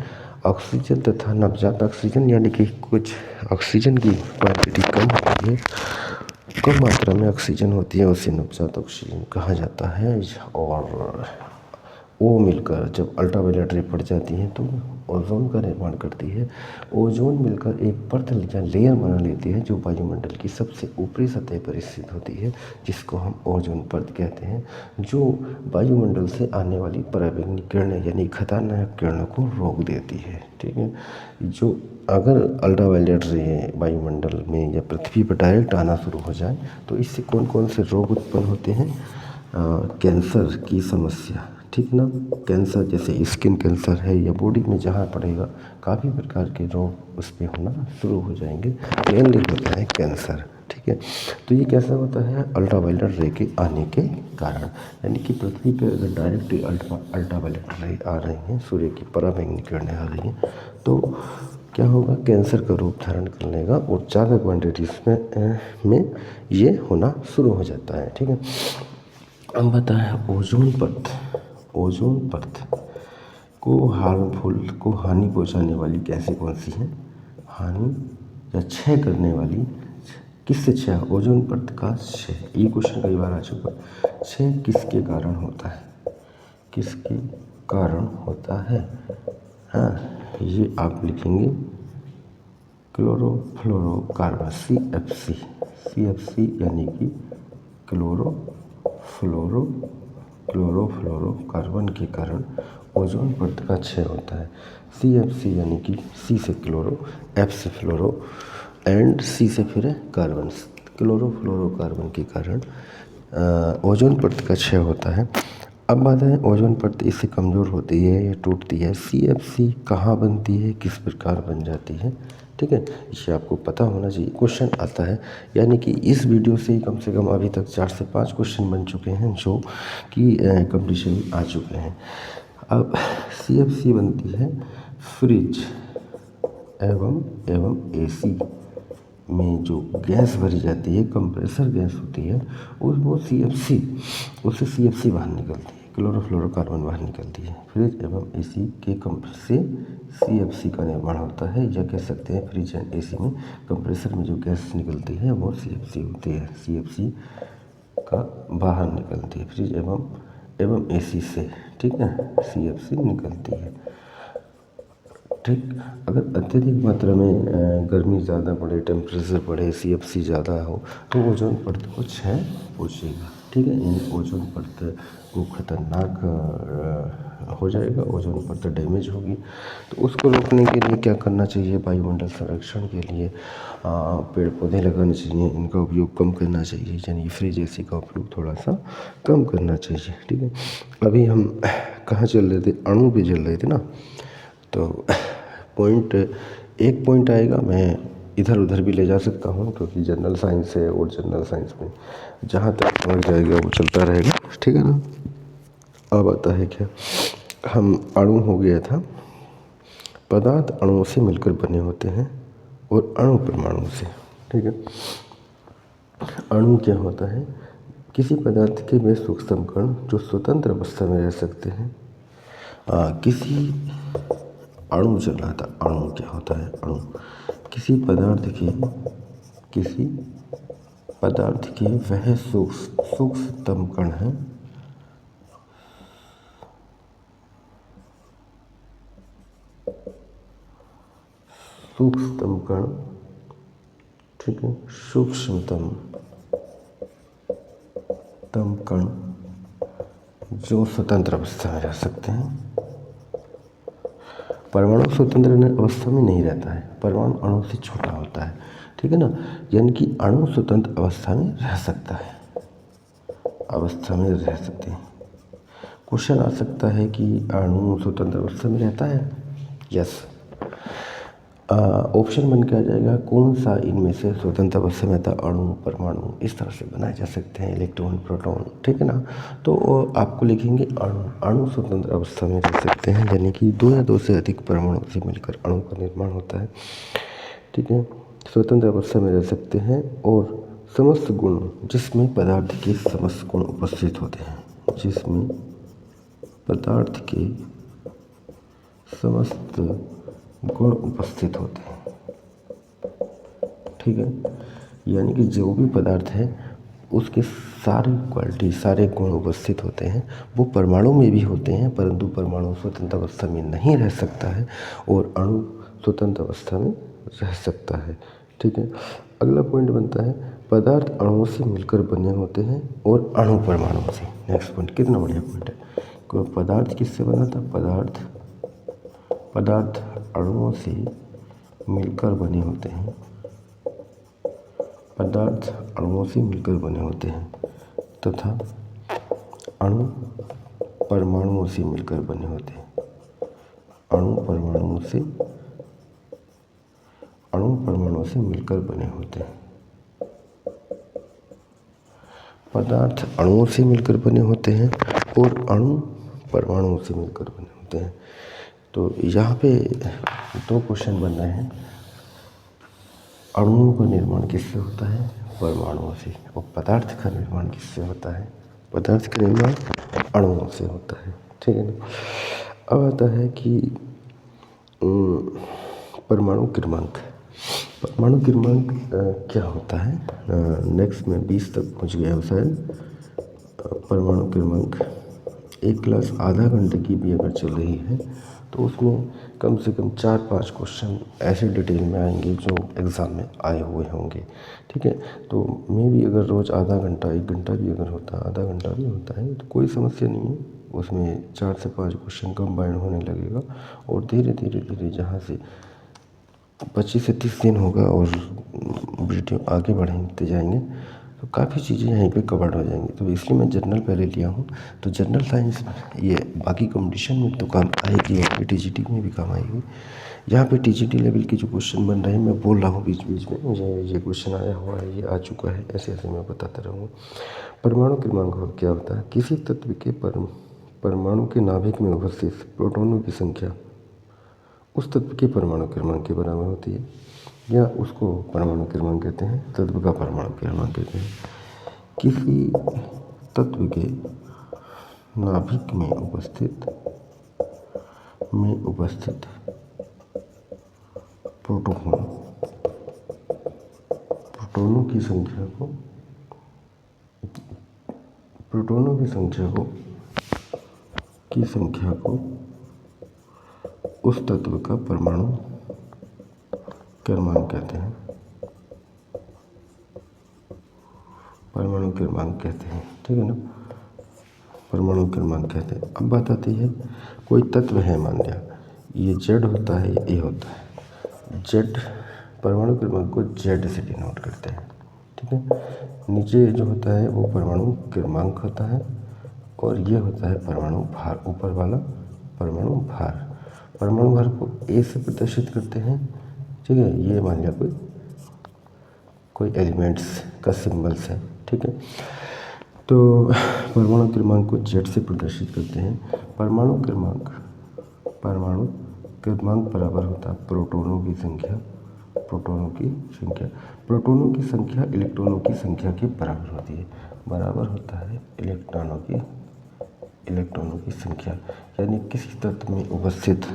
ऑक्सीजन तथा नवजात ऑक्सीजन, यानी कि कुछ ऑक्सीजन की क्वांटिटी कम होती है, कम मात्रा में ऑक्सीजन होती है, उसे नवजात ऑक्सीजन कहा जाता है। और वो मिलकर जब अल्ट्रावायलेट रे पड़ जाती है तो ओजोन का निर्माण करती है। ओजोन मिलकर एक परत या लेयर बना लेती है जो वायुमंडल की सबसे ऊपरी सतह पर स्थित होती है, जिसको हम ओजोन परत कहते हैं, जो वायुमंडल से आने वाली परावैंगनी किरणें यानी खतरनाक किरणों को रोक देती है। ठीक है, जो अगर अल्ट्रावायलेट रे वायुमंडल में या पृथ्वी पर डायरेक्ट आना शुरू हो जाए तो इससे कौन कौन से रोग उत्पन्न होते हैं, कैंसर की समस्या। ठीक ना, कैंसर जैसे स्किन कैंसर है या बॉडी में जहाँ पड़ेगा, काफ़ी प्रकार के रोग उस पर होना शुरू हो जाएंगे, मेनली होता है कैंसर। ठीक है, तो ये कैसा होता है, अल्ट्रावायलेट रे के आने के कारण। यानी कि पृथ्वी पर अगर डायरेक्ट अल्ट्रावायलेट रे आ रही हैं, सूर्य की परावैंगनी किरणें आ रही हैं, तो क्या होगा, कैंसर का रूप धारण कर लेगा और ज़्यादा क्वान्टिटीज में ये होना शुरू हो जाता है। ठीक है, अब बताया ओजोन परत को हानि पहुंचाने वाली गैसें कौन सी हैं, हानि या क्षय करने वाली, किससे क्षय, ओजोन परत का क्षय। ये क्वेश्चन कई बार आ चुका। क्षय किसके कारण होता है, किसके कारण होता है, हाँ ये आप लिखेंगे क्लोरोफ्लोरोकार्बन, CFC यानी कि क्लोरोफ्लोरोकार्बन के कारण ओजोन परत का क्षय होता है। CFC यानी कि C से क्लोरो, F से फ्लोरो, एंड सी से फिर है कार्बन। क्लोरोफ्लोरोकार्बन के कारण ओजोन परत का क्षय होता है। अब बात है ओजोन परत इससे कमज़ोर होती है या टूटती है। CFC कहाँ बनती है, किस प्रकार बन जाती है, ठीक है, इसे आपको पता होना चाहिए। क्वेश्चन आता है, यानी कि इस वीडियो से ही कम से कम अभी तक 4 से 5 क्वेश्चन बन चुके हैं जो कि कंपटीशन में आ चुके हैं। अब CFC बनती है फ्रिज एवं AC में जो गैस भरी जाती है, कंप्रेसर गैस होती है, वो CFC, उससे CFC बाहर निकलती है, क्लोरोफ्लोरोकार्बन बाहर निकलती है। फ्रिज एवं AC के कंप्रेसर से CFC का निर्माण होता है, या कह सकते हैं फ्रिज एंड AC में कंप्रेसर में जो गैस निकलती है वो CFC होती है। CFC का बाहर निकलती है फ्रिज एवं AC से, ठीक है, CFC निकलती है, ठीक। अगर अत्यधिक मात्रा में गर्मी ज़्यादा बढ़े, टेम्परेचर बढ़े, CFC ज़्यादा हो तो ओजोन परत को क्षय पहुँचेगा, ठीक है, यानी ओजोन परत को खतरनाक हो जाएगा, ओजोन परत डैमेज होगी। तो उसको रोकने के लिए क्या करना चाहिए, वायुमंडल संरक्षण के लिए पेड़ पौधे लगाने चाहिए, इनका उपयोग कम करना चाहिए, यानी फ्रिज AC का उपयोग थोड़ा सा कम करना चाहिए, ठीक है। अभी हम कहाँ चल रहे थे, अणु पे चल रहे थे ना, तो एक पॉइंट आएगा, मैं इधर उधर भी ले जा सकता हूँ क्योंकि जनरल साइंस है और जनरल साइंस में जहाँ तक समझ जाएगा वो चलता रहेगा, ठीक है ना। अब आता है क्या, हम अणु हो गया था, पदार्थ अणुओं से मिलकर बने होते हैं और अणु परमाणु से, ठीक है। अणु क्या होता है, किसी पदार्थ के वे सूक्ष्म कण जो स्वतंत्र अवस्था में रह सकते हैं। किसी अणु चल रहा था, अणु क्या होता है, अणु किसी पदार्थ के वह सूक्ष्मतम कण है सूक्ष्मतम कण, ठीक है, सूक्ष्मतम कण जो स्वतंत्र अवस्था में रह सकते हैं। परमाणु स्वतंत्र अवस्था में नहीं रहता है, परमाणु अणु से छोटा होता है, ठीक है ना, यानी कि अणु स्वतंत्र अवस्था में रह सकता है, अवस्था में रह सकते हैं। क्वेश्चन आ सकता है कि अणु स्वतंत्र अवस्था में रहता है, यस। ऑप्शन बन के आ जाएगा, कौन सा इनमें से स्वतंत्र अवस्था में था, अणु परमाणु, इस तरह से बनाए जा सकते हैं, इलेक्ट्रॉन प्रोटॉन, ठीक है ना। तो आपको लिखेंगे अणु स्वतंत्र अवस्था में रह सकते हैं, यानी कि 2 या 2 से अधिक परमाणु से मिलकर अणु का निर्माण होता है, ठीक है, स्वतंत्र अवस्था में रह सकते हैं। और समस्त गुण, जिसमें पदार्थ के समस्त गुण उपस्थित होते हैं, जिसमें पदार्थ के समस्त गुण उपस्थित होते हैं, ठीक है, यानी कि जो भी पदार्थ है उसके सारी क्वालिटी, सारे गुण उपस्थित होते हैं। वो परमाणु में भी होते हैं, परंतु परमाणु स्वतंत्र अवस्था में नहीं रह सकता है और अणु स्वतंत्र अवस्था में रह सकता है, ठीक है। अगला पॉइंट बनता है, पदार्थ अणुओं से मिलकर बने होते हैं और अणु परमाणु से। नेक्स्ट पॉइंट कितना बढ़िया पॉइंट है, पदार्थ किससे बना था, पदार्थ अणुओं से मिलकर बने होते हैं, पदार्थ अणुओं से मिलकर बने होते हैं तथा अणु परमाणुओं से मिलकर बने होते हैं, अणु परमाणुओं से मिलकर बने होते हैं। पदार्थ अणुओं से मिलकर बने होते हैं और अणु परमाणुओं से मिलकर बने होते हैं। तो यहाँ पे 2 क्वेश्चन बन रहे हैं, अणुओं का निर्माण किससे होता है, परमाणुओं से, और पदार्थ का निर्माण किससे होता है, पदार्थ का निर्माण अणुओं से होता है, ठीक है ना। अब आता है कि परमाणु क्रमांक, क्या होता है, नेक्स्ट में 20 तक पहुँच गया हूँ शायद। परमाणु क्रमांक एक क्लास आधा घंटे की भी अगर चल रही है तो उसमें कम से कम 4-5 क्वेश्चन ऐसे डिटेल में आएंगे जो एग्ज़ाम में आए हुए होंगे, ठीक है। तो मैं भी अगर रोज़ आधा घंटा, 1 घंटा भी अगर होता, आधा घंटा भी होता है तो कोई समस्या नहीं है, उसमें 4 से 5 क्वेश्चन कंबाइंड होने लगेगा और धीरे धीरे जहाँ से 25 से 30 दिन होगा और वीडियो आगे बढ़ते जाएंगे तो काफ़ी चीज़ें यहीं पे कवर्ड हो जाएंगी। तो इसलिए मैं जनरल पहले लिया हूँ। तो जनरल साइंस ये बाकी कंपटीशन में तो काम आएगी और टीजीटी में भी काम आएगी। यहाँ पे टीजीटी लेवल के जो क्वेश्चन बन रहे हैं मैं बोल रहा हूँ बीच बीच में, मुझे ये क्वेश्चन आया हुआ है, ये आ चुका है, ऐसे ऐसे मैं बताता रहूँगा। परमाणु क्रमांक क्या होता है? किसी तत्व के परमाणु के नाभिक में उपस्थित प्रोटॉनों की संख्या उस तत्व के परमाणु क्रमांक के बराबर होती है, या उसको परमाणु क्रमांक कहते हैं, तत्व का परमाणु क्रमांक कहते हैं। किसी तत्व के नाभिक में उपस्थित प्रोटॉनों की संख्या को उस तत्व का परमाणु क्रमांक कहते हैं। परमाणु क्रमांक कहते हैं, ठीक है ना, परमाणु क्रमांक कहते हैं। अब बात आती है, कोई तत्व है, मान लिया ये जेड होता है, ये होता है जेड, परमाणु क्रमांक को जेड से डिनोट करते हैं, ठीक है। नीचे जो होता है वो परमाणु क्रमांक होता है और ये होता है परमाणु भार, ऊपर वाला परमाणु भार। परमाणु भार को ए से प्रदर्शित करते हैं, ठीक है। ये मान लिया कोई एलिमेंट्स का सिंबल्स है, ठीक है। तो परमाणु क्रमांक को जेड से प्रदर्शित करते हैं। परमाणु क्रमांक बराबर होता है प्रोटॉनों की संख्या इलेक्ट्रॉनों की संख्या के बराबर होती है, बराबर होता है इलेक्ट्रॉनों की संख्या। यानी किसी तत्व में उपस्थित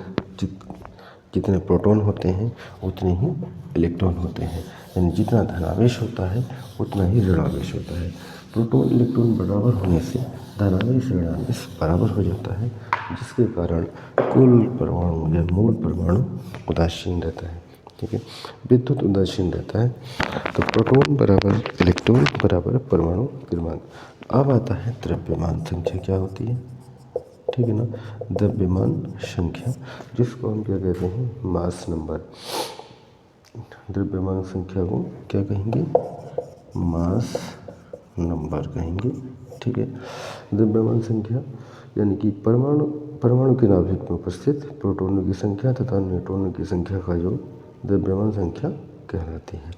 जितने प्रोटॉन होते हैं उतने ही इलेक्ट्रॉन होते हैं, यानी जितना धनावेश होता है उतना ही ऋणावेश होता है। प्रोटॉन इलेक्ट्रॉन बराबर होने से धनावेश ऋणावेश बराबर हो जाता है, जिसके कारण कुल परमाणु या मूल परमाणु उदासीन रहता है, ठीक है, विद्युत उदासीन रहता है। तो प्रोटॉन बराबर इलेक्ट्रॉन बराबर परमाणु क्रमांक। अब आता है द्रव्यमान संख्या क्या होती है, ठीक है ना। द्रव्यमान संख्या, जिसको हम क्या कहते हैं, मास नंबर। द्रव्यमान संख्या को क्या कहेंगे, मास नंबर कहेंगे, ठीक है। द्रव्यमान संख्या यानी कि परमाणु के नाभिक में उपस्थित प्रोटॉनों की संख्या तथा न्यूट्रॉनों की संख्या का योग द्रव्यमान संख्या कहलाती है।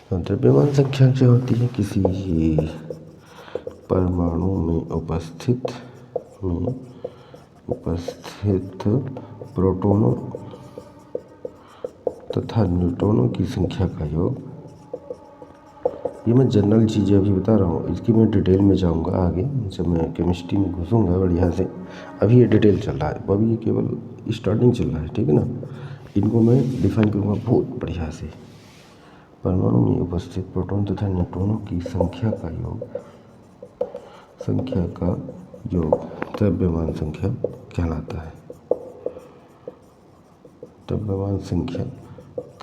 तो द्रव्यमान संख्या क्या होती है, किसी परमाणु में उपस्थित प्रोटॉनों तथा न्यूट्रॉनों की संख्या का योग। ये मैं जनरल चीज़ें अभी बता रहा हूँ, इसकी मैं डिटेल में जाऊँगा आगे जब मैं केमिस्ट्री में घुसूँगा बढ़िया से। अभी ये डिटेल चल रहा है, अभी ये केवल स्टार्टिंग चल रहा है, ठीक है ना। इनको मैं डिफाइन करूँगा बहुत बढ़िया से। परमाणु में उपस्थित प्रोटॉन तथा न्यूट्रॉनों की संख्या का योग द्रव्यमान संख्या कहलाता है। द्रव्यमान संख्या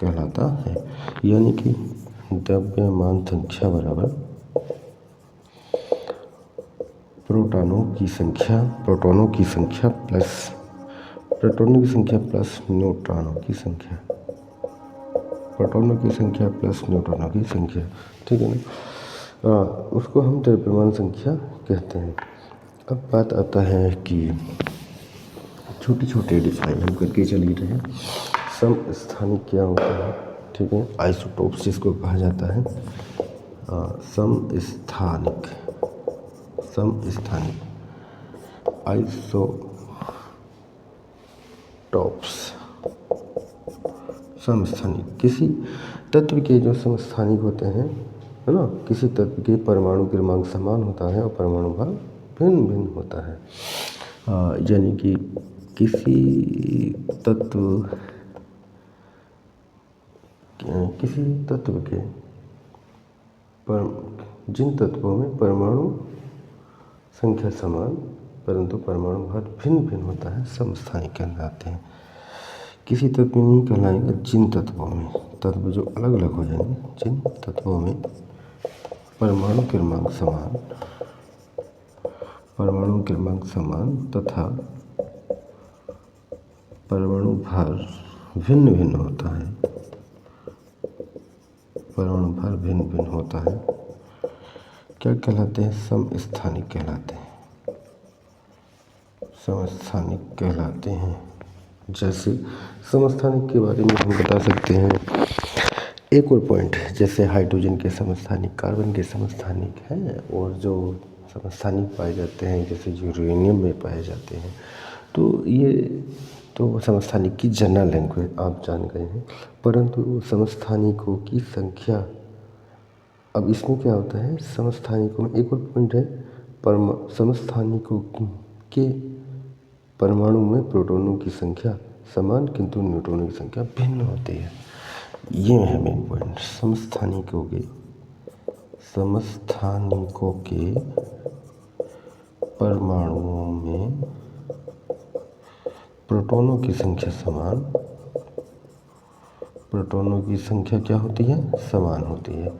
कहलाता है, यानी कि द्रव्यमान संख्या बराबर प्रोटॉनों की संख्या प्लस न्यूट्रॉनों की संख्या, प्रोटॉनों की संख्या प्लस न्यूट्रॉनों की संख्या, ठीक है ना। उसको हम द्रव्यमान संख्या कहते हैं। अब बात आता है कि छोटे छोटे डिफाइन हम करके चल ही रहे हैं। समस्थानिक क्या होता है, ठीक है, आइसोटोप्स जिसको कहा जाता है। समस्थानिक आइसोटोप्स, समस्थानिक किसी तत्व के जो समस्थानिक होते हैं, है ना। किसी तत्व के परमाणु क्रमांक समान होता है और परमाणु भार भिन्न भिन्न होता है। यानी कि किसी तत्व के जिन तत्वों में परमाणु संख्या समान परंतु परमाणु भार भिन्न भिन्न होता है, समस्थानिक कहलाते हैं। किसी तत्व में नहीं कहलाएंगे जिन तत्वों में, तत्व जो अलग अलग हो जाएंगे, जिन तत्वों में परमाणु क्रमांक समान तथा परमाणु भार भिन्न भिन्न होता है, परमाणु भार भिन्न भिन्न होता है, क्या कहलाते हैं? समस्थानिक कहलाते हैं। समस्थानिक कहलाते हैं। जैसे समस्थानिक के बारे में हम बता सकते हैं, एक और पॉइंट है, जैसे हाइड्रोजन के समस्थानिक, कार्बन के समस्थानिक हैं, और जो समस्थानिक पाए जाते हैं जैसे यूरेनियम में पाए जाते हैं। तो ये तो समस्थानिक की जनरल लैंग्वेज आप जान गए हैं, परंतु समस्थानिकों की संख्या, अब इसमें क्या होता है, समस्थानिकों में एक और पॉइंट है, समस्थानिकों के परमाणु में प्रोटॉनों की संख्या समान किंतु न्यूट्रॉनों की संख्या भिन्न होती है। ये है मेन पॉइंट। समस्थानिकों के परमाणुओं में प्रोटॉनों की संख्या समान, प्रोटॉनों की संख्या क्या होती है? समान होती है,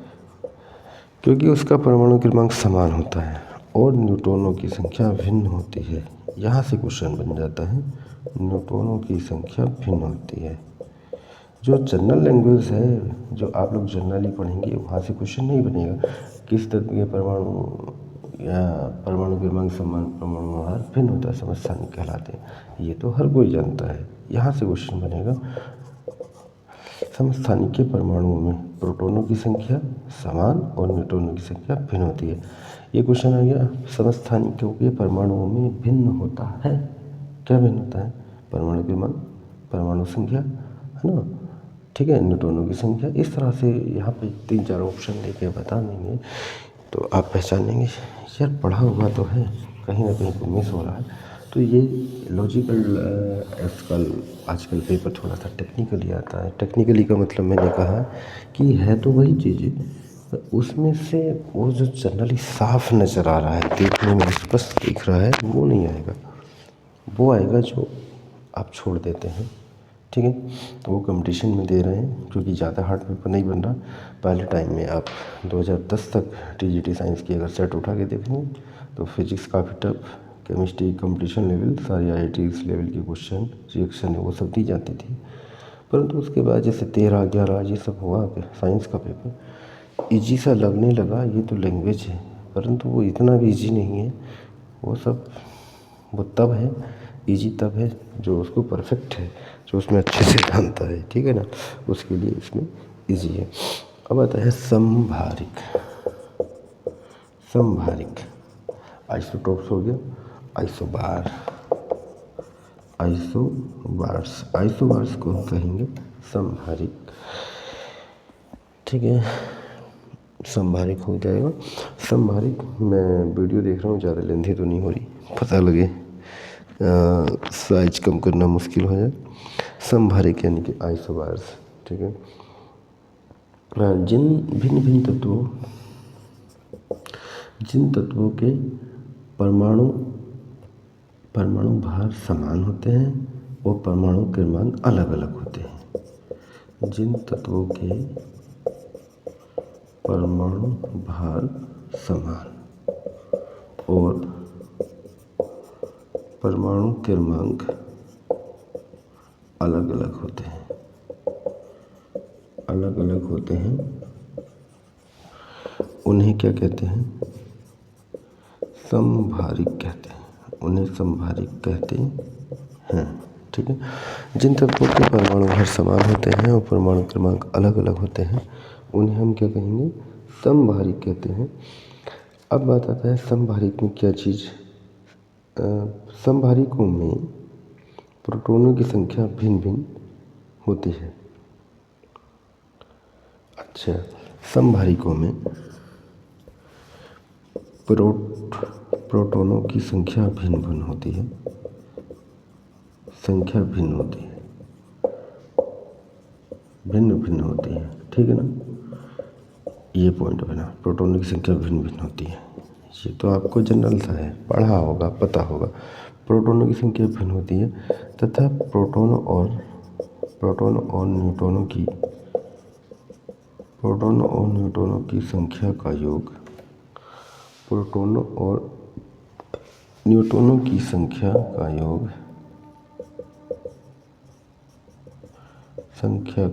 क्योंकि उसका परमाणु क्रमांक समान होता है, और न्यूट्रॉनों की संख्या भिन्न होती है। यहाँ से क्वेश्चन बन जाता है, न्यूट्रॉनों की संख्या भिन्न होती है। जो जनरल लैंग्वेज है, जो आप लोग जनरली पढ़ेंगे, वहाँ से क्वेश्चन नहीं बनेगा किस तत्व के परमाणु या परमाणु क्रमांक समान, परमाणु भार भिन्न होता है, समस्थानिक कहलाते हैं। ये तो हर कोई जानता है। यहाँ से क्वेश्चन बनेगा, समस्थानिक के परमाणुओं में प्रोटॉनों की संख्या समान और न्यूट्रॉनों की संख्या भिन्न होती है। ये क्वेश्चन आ गया। समस्थानिकों के परमाणुओं में भिन्न होता है, क्या भिन्न होता है? परमाणु क्रमांक, परमाणु संख्या, है ना, ठीक है, न्यूट्रॉनों की संख्या। इस तरह से यहाँ पे 3-4 ऑप्शन लेके बता देंगे तो आप पहचानेंगे, यार पढ़ा हुआ तो है, कहीं ना कहीं तो मिस हो रहा है। तो ये लॉजिकल आजकल पेपर थोड़ा सा टेक्निकली आता है। टेक्निकली का मतलब मैंने कहा कि है तो वही चीज़ें, उसमें से वो जो जनरली साफ नज़र आ रहा है, देखने में स्पष्ट दिख रहा है, वो नहीं आएगा। वो आएगा जो आप छोड़ देते हैं, ठीक है। तो वो कंपटीशन में दे रहे हैं, क्योंकि ज़्यादा हार्ड पेपर नहीं बन रहा। पहले टाइम में आप 2010 तक टीजीटी साइंस की अगर सेट उठा के देखेंगे तो फिजिक्स काफ़ी टफ, केमिस्ट्री कंपटीशन लेवल, सारी IITs लेवल के क्वेश्चन, रिएक्शन है, वो सब दी जाती थी। परंतु उसके बाद जैसे 13, 11 ये सब हुआ, साइंस का पेपर ईजी सा लगने लगा। ये तो लैंग्वेज है, परंतु वो इतना भी ईजी नहीं है। वो तब है ईजी, तब है जो उसको परफेक्ट है, जो उसमें अच्छे से जानता है, ठीक है ना, उसके लिए इसमें ईजी है। अब आता है संभारिक। आइसोटॉप्स हो गया, आइसोबार्स को हम कहेंगे संभारिक, ठीक है, संभारिक हो जाएगा। संभारिक, मैं वीडियो देख रहा हूँ, ज़्यादा लेंथी तो नहीं हो रही, पता लगे साइज कम करना मुश्किल हो जाए। संभारिक यानी कि आइसोबार्स, ठीक है। जिन भिन्न तत्वों के परमाणु भार समान होते हैं और परमाणु क्रमांक अलग अलग होते हैं। जिन तत्वों के परमाणु भार समान और परमाणु क्रमांक अलग अलग होते हैं, उन्हें क्या कहते हैं? संभारिक कहते हैं। उन्हें संभारिक कहते हैं, ठीक है। जिन तत्वों के परमाणु भार समान होते हैं और परमाणु क्रमांक अलग अलग होते हैं, उन्हें हम क्या कहेंगे? संभारिक कहते हैं। अब बात आता है संभारिक में क्या चीज़, संभारिकों में प्रोटॉनों की संख्या भिन्न भिन्न होती है। अच्छा, संभारिकों में प्रोटॉनों की संख्या भिन्न भिन्न होती है, भिन्न होती है, ठीक है ना। ये पॉइंट बना, प्रोटॉनों की संख्या भिन्न भिन्न होती है। ये तो आपको जनरल सा है, पढ़ा होगा, पता होगा। प्रोटॉनों की संख्या भिन्न होती है तथा प्रोटॉन और न्यूट्रॉनों की संख्या का योग, प्रोटॉनों और न्यूट्रॉनों की संख्या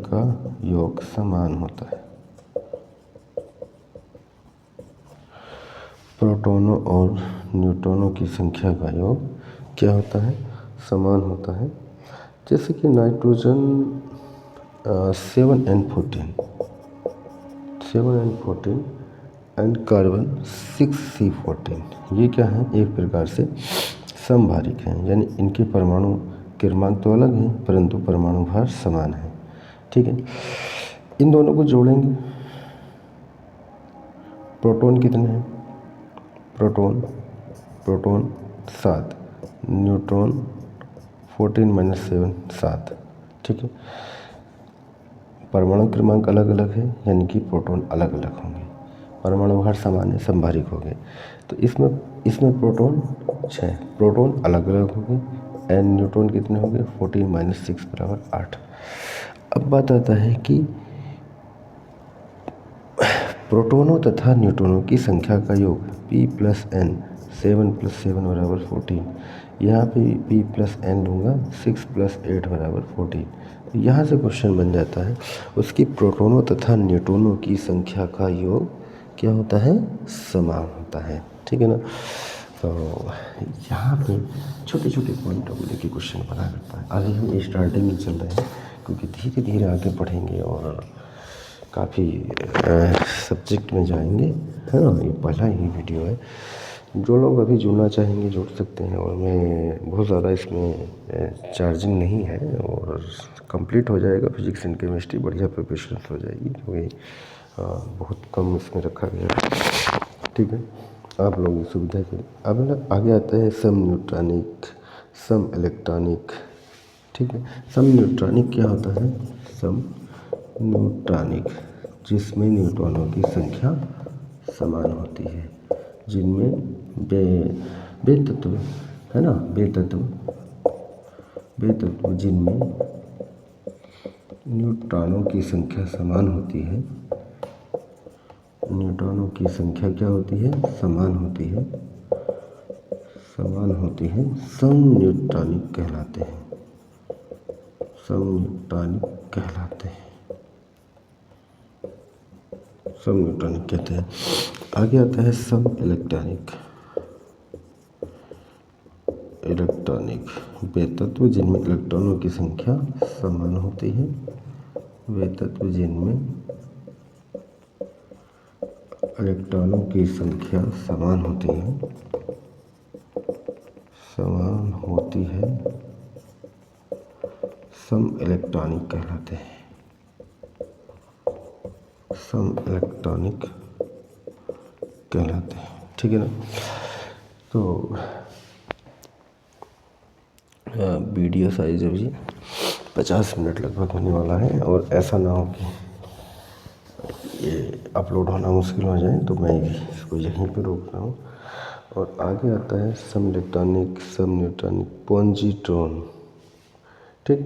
का योग समान होता है। प्रोटॉनों और न्यूट्रॉनों की संख्या का योग क्या होता है? समान होता है। जैसे कि nitrogen 7n14 and carbon 6c14, ये क्या है? एक प्रकार से समभारिक हैं, यानी इनके परमाणु क्रमांक तो अलग हैं परंतु परमाणु भार समान है। ठीक है, इन दोनों को जोड़ेंगे। प्रोटॉन कितने हैं? Proton 7, neutron 14 - 7 7। ठीक है, परमाणु क्रमांक अलग अलग है यानी कि प्रोटॉन अलग अलग होंगे, परमाणु भार समान है, समभारिक हो गए। तो इसमें प्रोटॉन 6, प्रोटॉन अलग अलग हो गए एंड न्यूट्रॉन कितने हो गए? 14 - 6 = 8। अब बात आता है कि प्रोटॉनों तथा न्यूट्रॉनों की संख्या का योग p + n, 7 + 7 = 14। यहाँ पे p + n लूँगा, 6 + 8 = 14। यहाँ से क्वेश्चन बन जाता है उसकी प्रोटॉनों तथा न्यूट्रॉनों की संख्या का योग क्या होता है? समान होता है। ठीक है ना? तो यहाँ पे छोटे छोटे पॉइंटों को लेके क्वेश्चन बना करता है। अभी हम स्टार्टिंग में चल रहे हैं क्योंकि धीरे धीरे आगे बढ़ेंगे और काफ़ी सब्जेक्ट में जाएंगे, है ना? ये पहला ही वीडियो है। जो लोग अभी जुड़ना चाहेंगे जुड़ सकते हैं और मैं बहुत ज़्यादा इसमें चार्जिंग नहीं है और कंप्लीट हो जाएगा। फिजिक्स एंड केमिस्ट्री बढ़िया प्रिपरेशन हो जाएगी क्योंकि बहुत कम इसमें रखा गया है। ठीक है, आप लोगों की सुविधा के लिए। अब आगे आता है सम न्यूट्रॉनिक, सम इलेक्ट्रॉनिक। ठीक है, सम न्यूट्रॉनिक क्या होता है? सम न्यूट्रॉनिक जिसमें न्यूट्रॉनों की संख्या समान होती है, जिनमें बेतत्व है ना, बेतत्व जिनमें न्यूट्रॉनों की संख्या समान होती है। न्यूट्रॉनों की संख्या क्या होती है? समान होती है, सम न्यूट्रॉनिक कहलाते हैं, सम न्यूट्रॉनिक कहलाते हैं, सम न्यूट्रॉनिक कहते हैं। आगे आता है सम इलेक्ट्रॉनिक। बेतत्व जिनमें इलेक्ट्रॉनों की संख्या समान होती है, बेतत्व जिनमें इलेक्ट्रॉनों की संख्या समान होती है, सम इलेक्ट्रॉनिक कहलाते हैं, सम इलेक्ट्रॉनिक कहलाते हैं। ठीक है ना? तो वीडियो साइज अभी 50 मिनट लगभग होने वाला है और ऐसा ना हो कि ये अपलोड होना मुश्किल हो जाए, तो मैं इसको यहीं पे रोक रहा हूँ। और आगे आता है सम इलेक्ट्रॉनिक, सम न्यूट्रॉनिक, पॉजिट्रॉन। ठीक,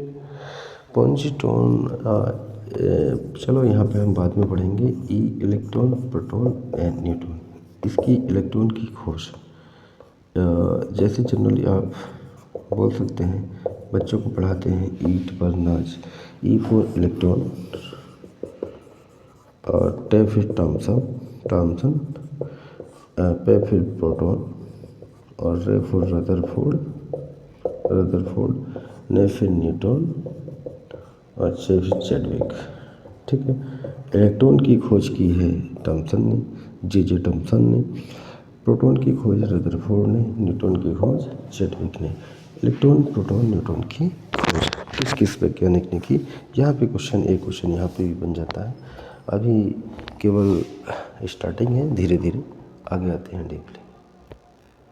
पॉजिट्रॉन चलो यहाँ पे हम बाद में पढ़ेंगे। ई इलेक्ट्रॉन, प्रोटॉन एंड न्यूट्रॉन, इसकी इलेक्ट्रॉन की खोज जैसे जनरली आप बोल सकते हैं, बच्चों को पढ़ाते हैं ईट पर नाच, ई फॉर इलेक्ट्रॉन और टे फिर थॉमसन, पे फिर प्रोटॉन और रे फिर रदरफोर्ड, ने फिर न्यूट्रॉन और चे फिर चैडविक। ठीक है, इलेक्ट्रॉन की खोज की है थॉमसन ने, जे थॉमसन ने, प्रोटॉन की खोज रदरफोर्ड ने, न्यूट्रॉन की खोज चैडविक ने। इलेक्ट्रॉन, प्रोटॉन, न्यूट्रॉन की खोज किस वैज्ञानिक ने की? यहाँ पे एक क्वेश्चन यहाँ पे भी बन जाता है। अभी केवल स्टार्टिंग है, धीरे धीरे आगे आते हैं डीपली।